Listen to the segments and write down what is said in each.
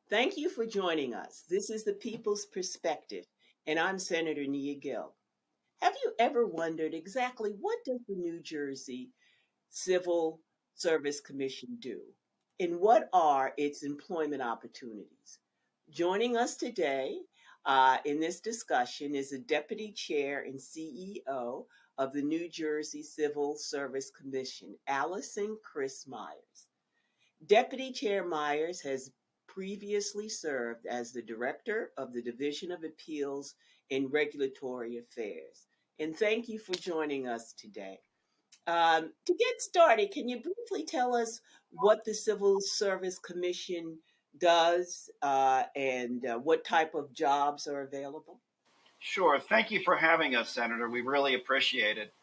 Thank you for joining us. This is the People's Perspective, and I'm Senator Nia Gill. Have you ever wondered exactly what does the New Jersey Civil Service Commission do? And what are its employment opportunities? Joining us today in this discussion is the Deputy Chair and CEO of the New Jersey Civil Service Commission, Allison Chris Myers. Deputy Chair Myers has previously served as the Director of the Division of Appeals and Regulatory Affairs. And thank you for joining us today. To get started, can you briefly tell us what the Civil Service Commission does and what type of jobs are available? Sure. Thank you for having us, Senator. We really appreciate it.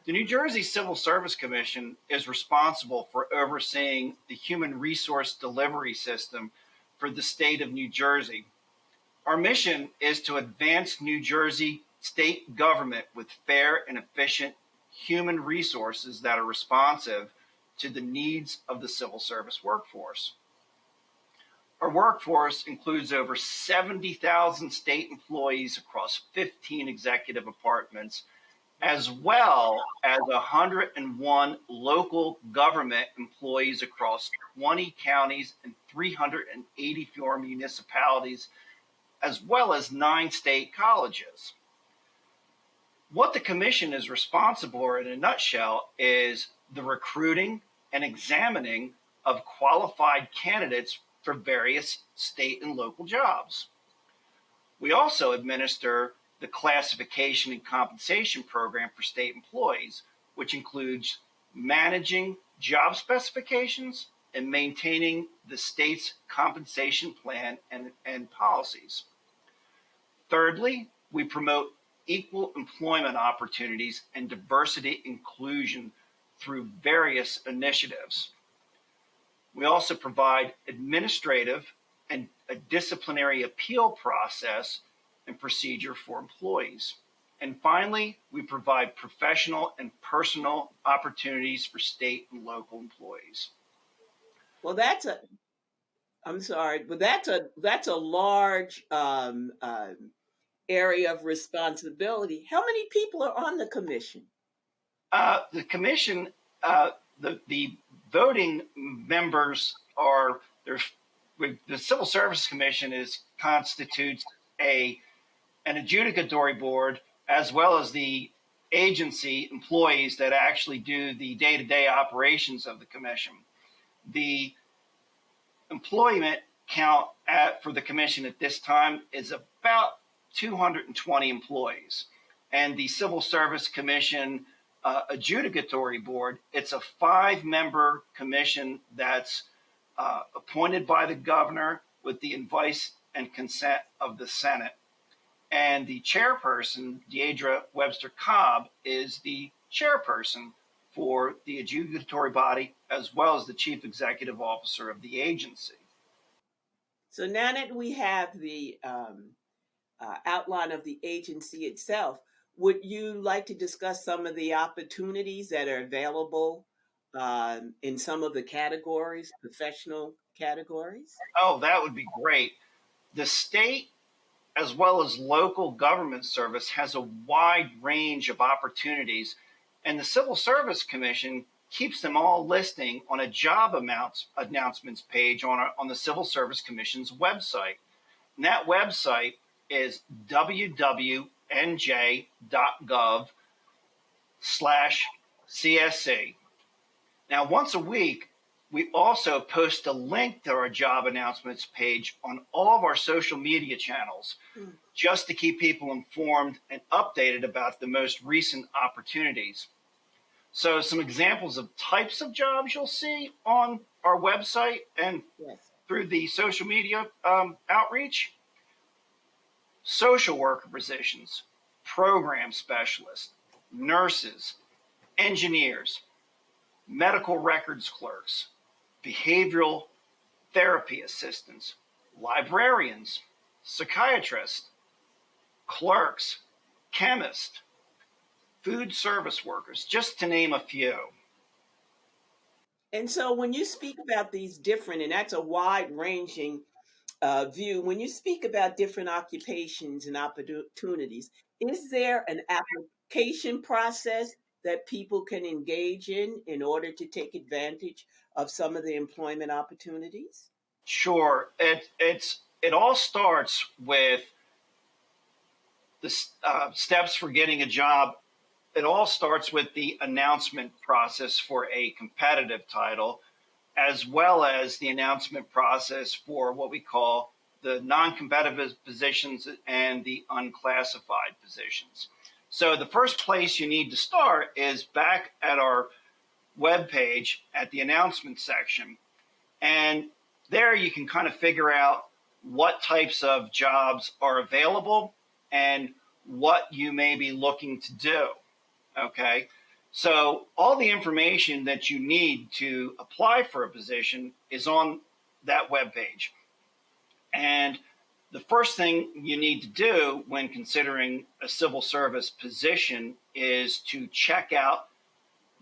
The New Jersey Civil Service Commission is responsible for overseeing the human resource delivery system for the state of New Jersey. Our mission is to advance New Jersey state government with fair and efficient human resources that are responsive to the needs of the civil service workforce. Our workforce includes over 70,000 state employees across 15 executive departments, as well as 101 local government employees across 20 counties and 384 municipalities, as well as 9 state colleges. What the commission is responsible for, in a nutshell, is the recruiting and examining of qualified candidates for various state and local jobs. We also administer the classification and compensation program for state employees, which includes managing job specifications and maintaining the state's compensation plan and policies. Thirdly, we promote equal employment opportunities and diversity inclusion through various initiatives. We also provide administrative and a disciplinary appeal process and procedure for employees. And finally, we provide professional and personal opportunities for state and local employees. Well, I'm sorry, but that's a large area of responsibility. How many people are on the commission? The commission, the voting members are there. The Civil Service Commission constitutes an adjudicatory board, as well as the agency employees that actually do the day-to-day operations of the commission. The employment count for the commission at this time is about 220 employees. And the Civil Service Commission adjudicatory board, it's a 5-member commission that's appointed by the governor with the advice and consent of the Senate. And the chairperson, Deidre Webster Cobb, is the chairperson for the adjudicatory body, as well as the chief executive officer of the agency. So now that we have the outline of the agency itself, would you like to discuss some of the opportunities that are available in some of the categories, professional categories? Oh, that would be great. The state, as well as local government service, has a wide range of opportunities, and the Civil Service Commission keeps them all listing on a job announcements page on the Civil Service Commission's website. And that website is www.nj.gov/CSC. Now, once a week, we also post a link to our job announcements page on all of our social media channels, just to keep people informed and updated about the most recent opportunities. So some examples of types of jobs you'll see on our website and through the social media outreach: social worker positions, program specialists, nurses, engineers, medical records clerks, behavioral therapy assistants, librarians, psychiatrists, clerks, chemists, food service workers, just to name a few. And so when you speak about these different, and that's a wide ranging view, when you speak about different occupations and opportunities, is there an application process that people can engage in order to take advantage of some of the employment opportunities? Sure. It all starts with the steps for getting a job. It all starts with the announcement process for a competitive title, as well as the announcement process for what we call the non-competitive positions and the unclassified positions. So the first place you need to start is back at our webpage at the announcement section. And there you can kind of figure out what types of jobs are available and what you may be looking to do. Okay. So all the information that you need to apply for a position is on that webpage. And the first thing you need to do when considering a civil service position is to check out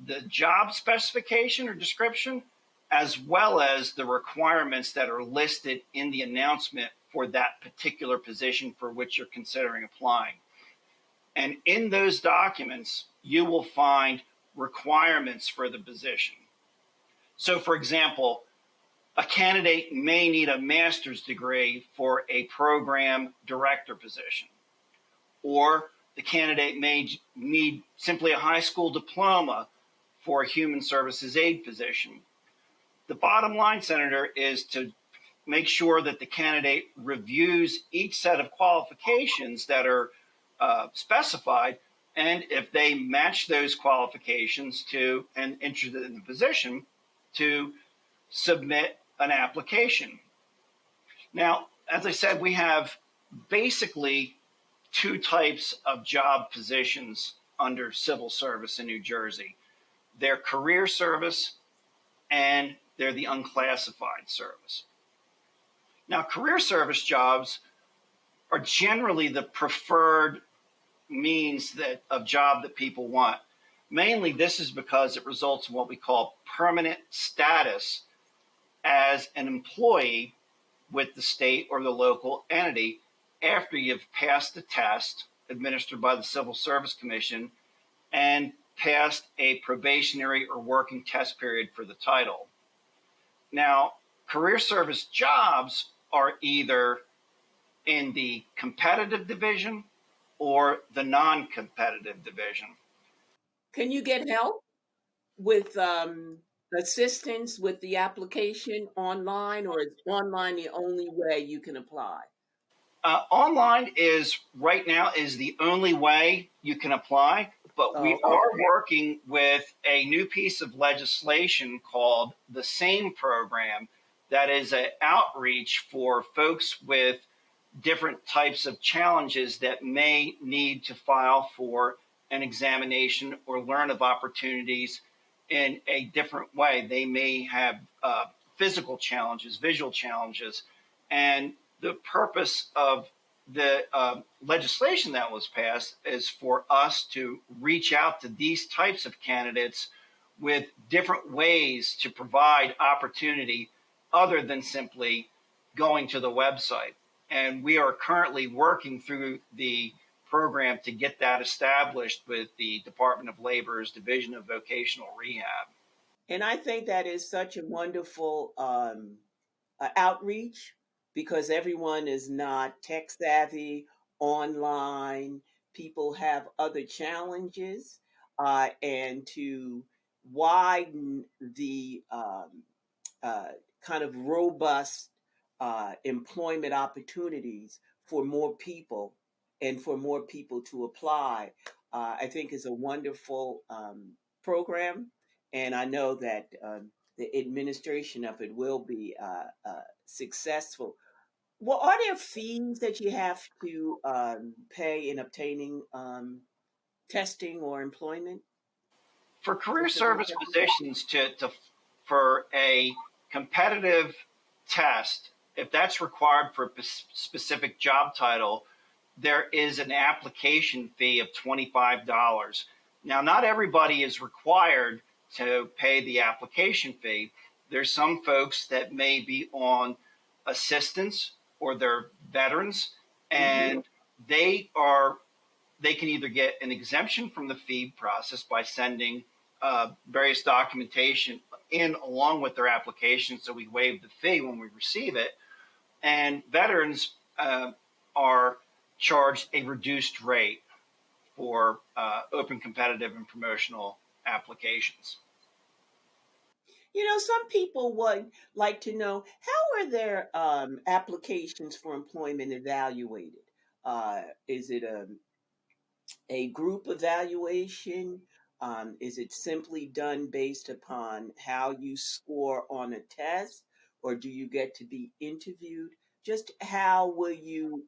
the job specification or description, as well as the requirements that are listed in the announcement for that particular position for which you're considering applying. And in those documents, you will find requirements for the position. So, for example, a candidate may need a master's degree for a program director position, or the candidate may need simply a high school diploma for a human services aide position. The bottom line, Senator, is to make sure that the candidate reviews each set of qualifications that are specified, and if they match those qualifications to and interested in the position, to submit an application. Now, as I said, we have basically two types of job positions under civil service in New Jersey. They're career service and they're the unclassified service. Now, career service jobs are generally the preferred means of job that people want. Mainly, this is because it results in what we call permanent status as an employee with the state or the local entity after you've passed the test administered by the Civil Service Commission and passed a probationary or working test period for the title. Now, career service jobs are either in the competitive division or the non-competitive division. Can you get help with assistance with the application online, or is online the only way you can apply? Online is right now is the only way you can apply, but we are working with a new piece of legislation called the SAME program that is an outreach for folks with different types of challenges that may need to file for an examination or learn of opportunities in a different way. They may have physical challenges, visual challenges, and the purpose of the legislation that was passed is for us to reach out to these types of candidates with different ways to provide opportunity other than simply going to the website. And we are currently working through the program to get that established with the Department of Labor's Division of Vocational Rehab. And I think that is such a wonderful outreach, because everyone is not tech savvy, online. People have other challenges, and to widen the kind of robust employment opportunities for more people and for more people to apply, I think is a wonderful program. And I know that the administration of it will be successful. Well, are there fees that you have to pay in obtaining testing or employment? For career service positions, for a competitive test, if that's required for a specific job title, there is an application fee of $25. Now, not everybody is required to pay the application fee. There's some folks that may be on assistance or they're veterans, Hmm. and they can either get an exemption from the fee process by sending various documentation in along with their application, so we waive the fee when we receive it, and veterans are charged a reduced rate for open, competitive, and promotional applications. Some people would like to know, how are their applications for employment evaluated? Is it a group evaluation? Is it simply done based upon how you score on a test, or do you get to be interviewed? Just how will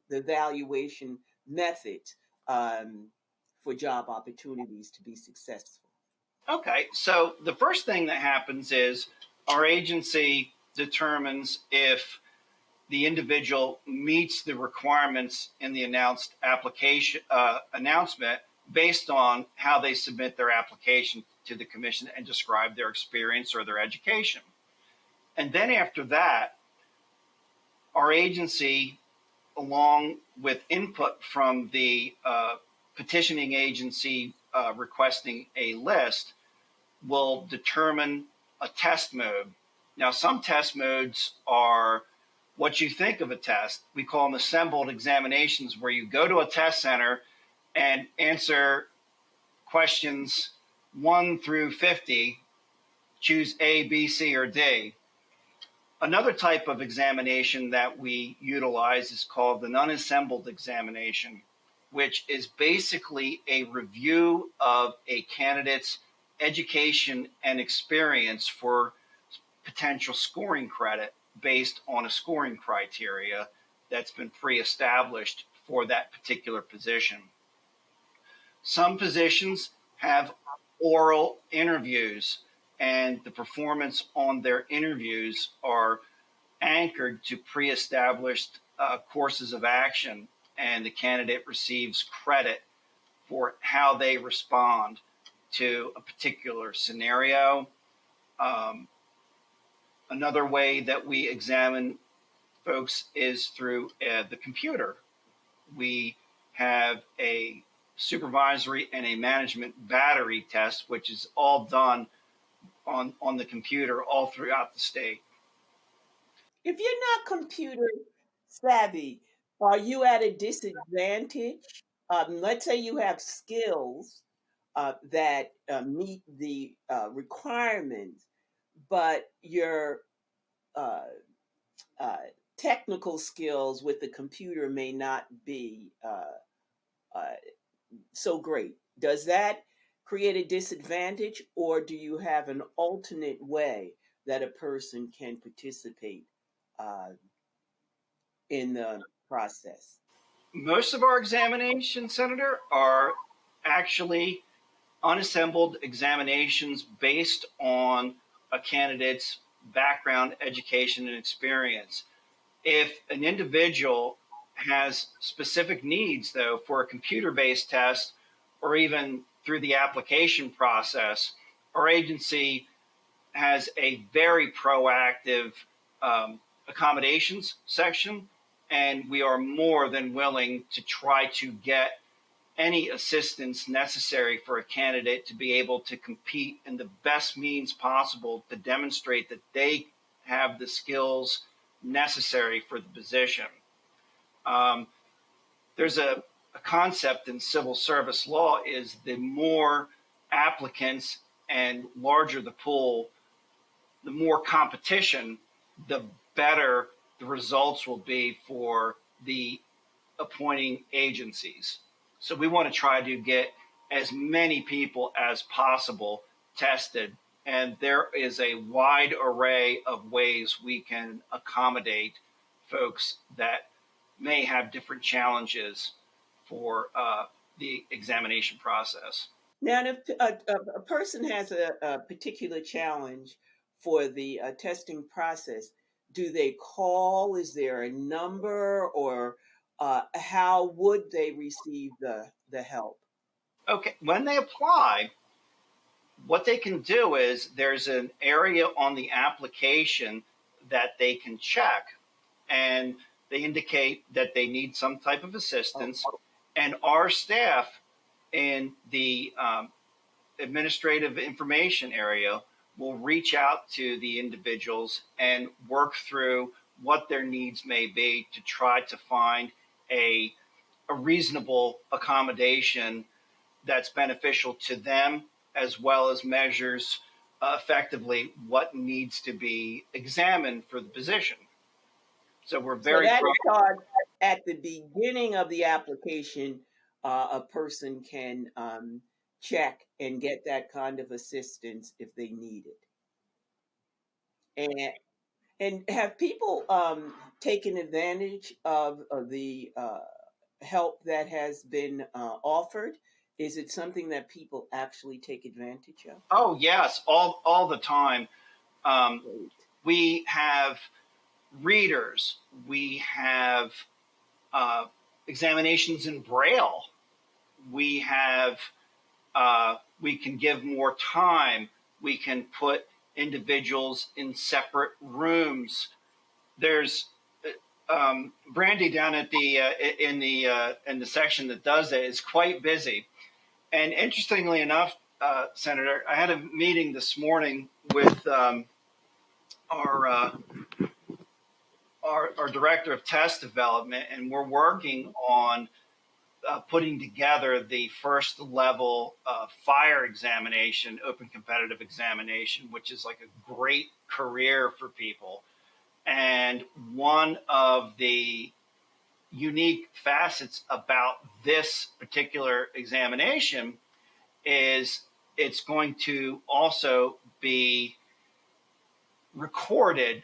the evaluation methods for job opportunities to be successful? Okay, so the first thing that happens is our agency determines if the individual meets the requirements in the announced application announcement based on how they submit their application to the commission and describe their experience or their education. And then after that, our agency, along with input from the petitioning agency requesting a list, will determine a test mode. Now, some test modes are what you think of a test. We call them assembled examinations, where you go to a test center and answer questions 1 through 50, choose A, B, C, or D. Another type of examination that we utilize is called an unassembled examination, which is basically a review of a candidate's education and experience for potential scoring credit based on a scoring criteria that's been pre-established for that particular position. Some positions have oral interviews, and the performance on their interviews are anchored to pre-established courses of action, and the candidate receives credit for how they respond to a particular scenario. Um, Another way that we examine folks is through the computer. We have a supervisory and a management battery test, which is all done on the computer all throughout the state. If you're not computer savvy, are you at a disadvantage? Let's say you have skills that meet the requirements, but your uh, uh, technical skills with the computer may not be uh, so great. Does that create a disadvantage, or do you have an alternate way that a person can participate uh, in the process? Most of our examinations, Senator, are actually unassembled examinations based on a candidate's background, education, and experience. If an individual has specific needs, though, for a computer based test or even through the application process, our agency has a very proactive accommodations section, and we are more than willing to try to get any assistance necessary for a candidate to be able to compete in the best means possible to demonstrate that they have the skills necessary for the position. Um, there's a concept in civil service law is the more applicants and larger the pool, the more competition, the better the results will be for the appointing agencies. So we want to try to get as many people as possible tested. And there is a wide array of ways we can accommodate folks that may have different challenges for the examination process. Now, if a person has a particular challenge for the testing process, do they call? Is there a number, or how would they receive the help? Okay, when they apply, what they can do is there's an area on the application that they can check. And They indicate that they need some type of assistance, and our staff in the administrative information area will reach out to the individuals and work through what their needs may be to try to find a, a reasonable accommodation that's beneficial to them, as well as measures effectively what needs to be examined for the position. So we're So very that pro. starts at the beginning of the application. A person can check and get that kind of assistance if they need it. And have people taken advantage of the help that has been offered? Is it something that people actually take advantage of? Oh yes, all the time. Um, Great. we have readers. We have uh, examinations in Braille. We have we can give more time. We can put individuals in separate rooms. There's Brandy down at the in the section that does that is quite busy. And interestingly enough, Senator, I had a meeting this morning with our, uh, our director of test development, and we're working on putting together the first level fire examination, open competitive examination, which is like a great career for people. And one of the unique facets about this particular examination is it's going to also be recorded,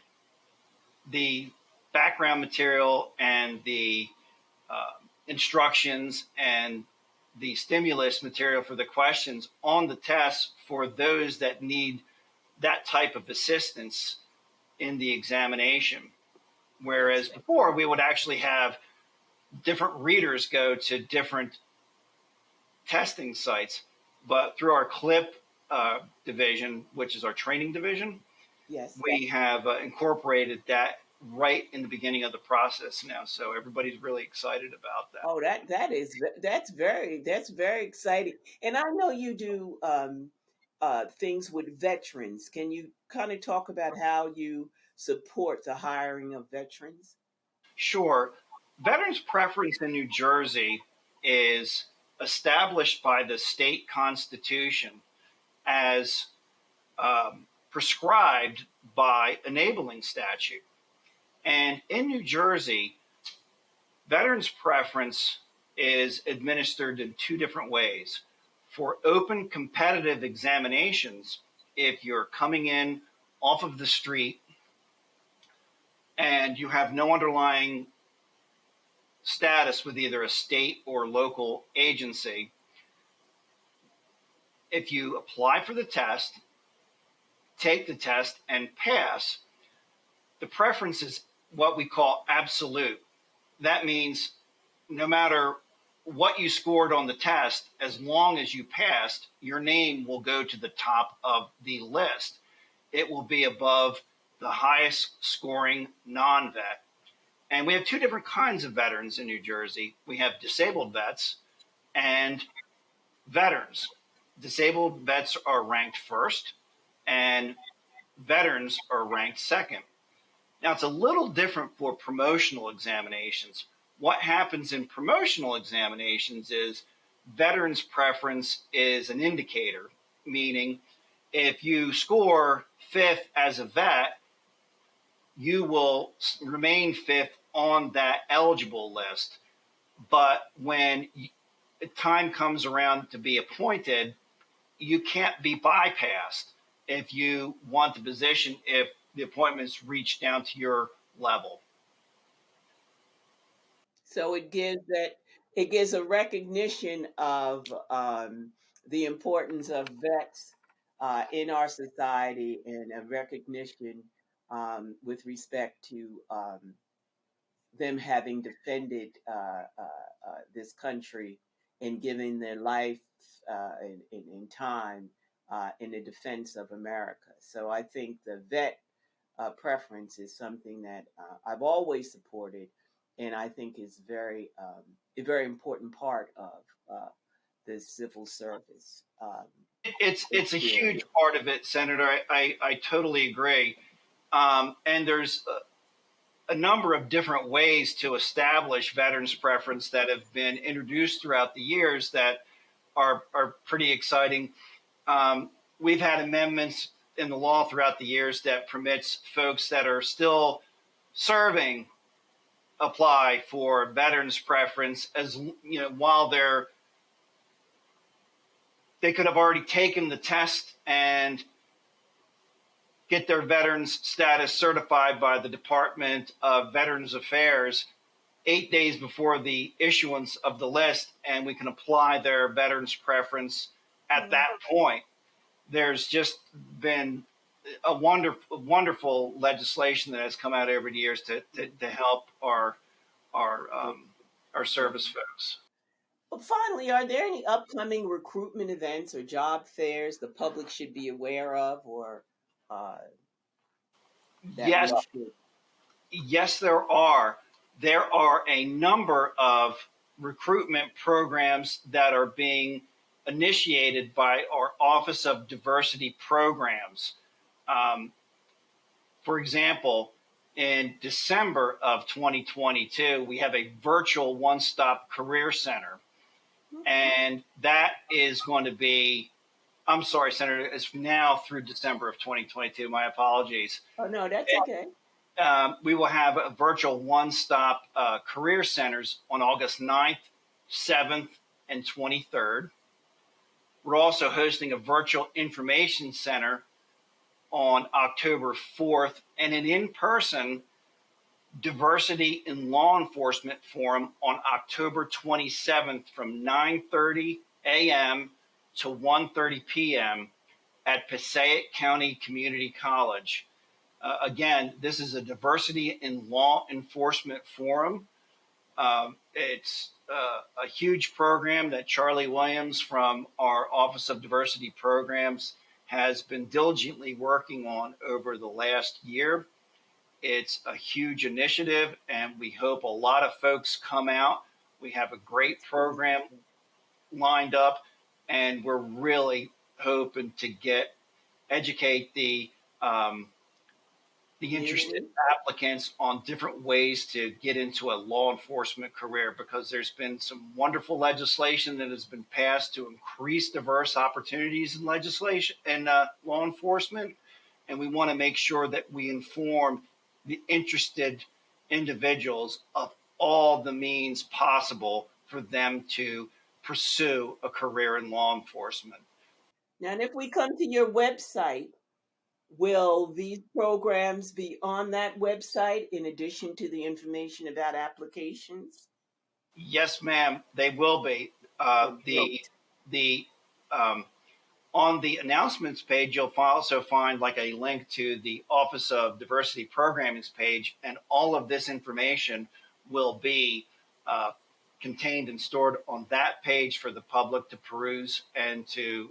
the background material and the uh, instructions and the stimulus material for the questions on the test for those that need that type of assistance in the examination. Whereas before, we would actually have different readers go to different testing sites, but through our CLIP division, which is our training division, Yes. we have incorporated that right in the beginning of the process now. So everybody's really excited about that. Oh, that's very exciting. And I know you do things with veterans. Can you kind of talk about how you support the hiring of veterans? Sure. Veterans preference in New Jersey is established by the state constitution as prescribed by enabling statute. And in New Jersey, veterans preference is administered in two different ways. For open competitive examinations, if you're coming in off of the street and you have no underlying status with either a state or local agency, if you apply for the test, take the test, and pass, the preference is what we call absolute. That means no matter what you scored on the test, as long as you passed, your name will go to the top of the list. It will be above the highest scoring non vet. And we have two different kinds of veterans in New Jersey. We have disabled vets and veterans. Disabled vets are ranked first, and veterans are ranked second. Now, it's a little different for promotional examinations. What happens in promotional examinations is veterans' preference is an indicator, meaning if you score fifth as a vet, you will remain fifth on that eligible list. But when time comes around to be appointed, you can't be bypassed if you want the position if the appointments reach down to your level. So it gives a recognition of the importance of vets in our society and a recognition with respect to them having defended this country and giving their life in time in the defense of America. So I think the vet preference is something that I've always supported, and I think is a very important part of the civil service It's a huge experience. part of it, Senator. I totally agree. And there's a number of different ways to establish veterans preference that have been introduced throughout the years that are pretty exciting. We've had amendments in the law throughout the years that permits folks that are still serving apply for veterans preference, as you know, while they could have already taken the test and get their veterans status certified by the Department of Veterans Affairs 8 days before the issuance of the list, and we can apply their veterans preference at that point. There's just been a wonderful legislation that has come out over the years to help our our service folks. But finally, are there any upcoming recruitment events or job fairs the public should be aware of, or uh, that Yes, we should? yes, there are. There are a number of recruitment programs that are being initiated by our Office of Diversity Programs. Um, for example, in December of 2022, we have a virtual one stop career center. And that is going to be, I'm sorry, Senator, it's now through December of 2022. My apologies. Oh no, that's okay. We will have a virtual one-stop career centers on August 9th, 7th, and 23rd. We're also hosting a virtual information center on October 4th and an in-person diversity in law enforcement forum on October 27th from 9:30 a.m. to 1:30 p.m. at Passaic County Community College. Again, this is a diversity in law enforcement forum. It's a huge program that Charlie Williams from our Office of Diversity Programs has been diligently working on over the last year. It's a huge initiative, and we hope a lot of folks come out. We have a great program lined up, and we're really hoping to educate the interested Community. applicants on different ways to get into a law enforcement career, because there's been some wonderful legislation that has been passed to increase diverse opportunities in legislation and law enforcement, and we want to make sure that we inform the interested individuals of all the means possible for them to pursue a career in law enforcement. Now, and if we come to your website, will these programs be on that website in addition to the information about applications? Yes, ma'am, they will be. Oh, great. The On the announcements page, you'll also find like a link to the Office of Diversity Programming's page, and all of this information will be contained and stored on that page for the public to peruse and to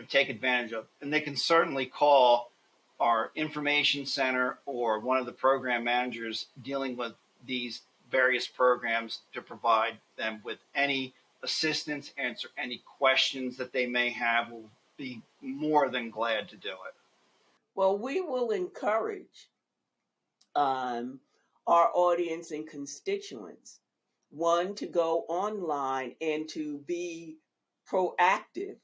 take advantage of. And they can certainly call our information center or one of the program managers dealing with these various programs to provide them with any assistance, answer any questions that they may have. We'll be more than glad to do it. Well, we will encourage um, our audience and constituents, one, to go online and to be proactive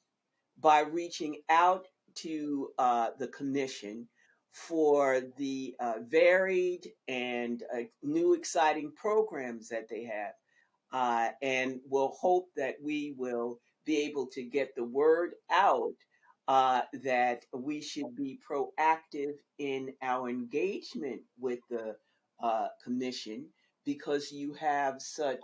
by reaching out to the commission for the varied and new exciting programs that they have. And we'll hope that we will be able to get the word out that we should be proactive in our engagement with the commission, because you have such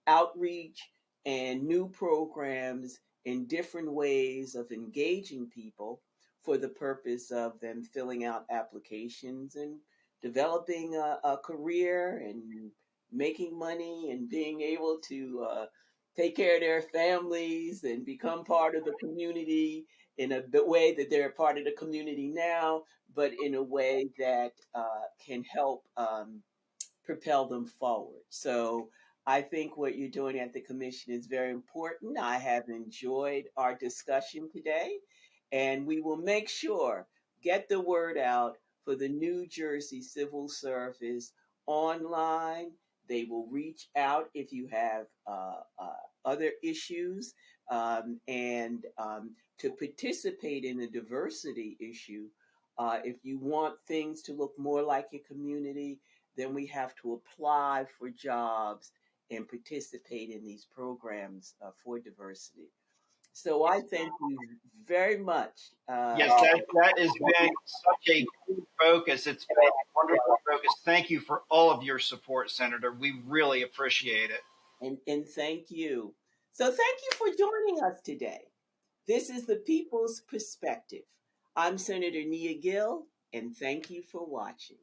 outreach and new programs and different ways of engaging people for the purpose of them filling out applications and developing a career and making money and being able to take care of their families and become part of the community in a way that they're a part of the community now, but in a way that can help propel them forward. So I think what you're doing at the commission is very important. I have enjoyed our discussion today, and we will make sure get the word out for the New Jersey Civil Service online. They will reach out if you have other issues and to participate in a diversity issue. If you want things to look more like your community, then we have to apply for jobs and participate in these programs for diversity. So I thank you very much. Yes, that has been such a good focus. It's been a wonderful focus. Thank you for all of your support, Senator. We really appreciate it. and thank you. So thank you for joining us today. This is the People's Perspective. I'm Senator Nia Gill, and thank you for watching.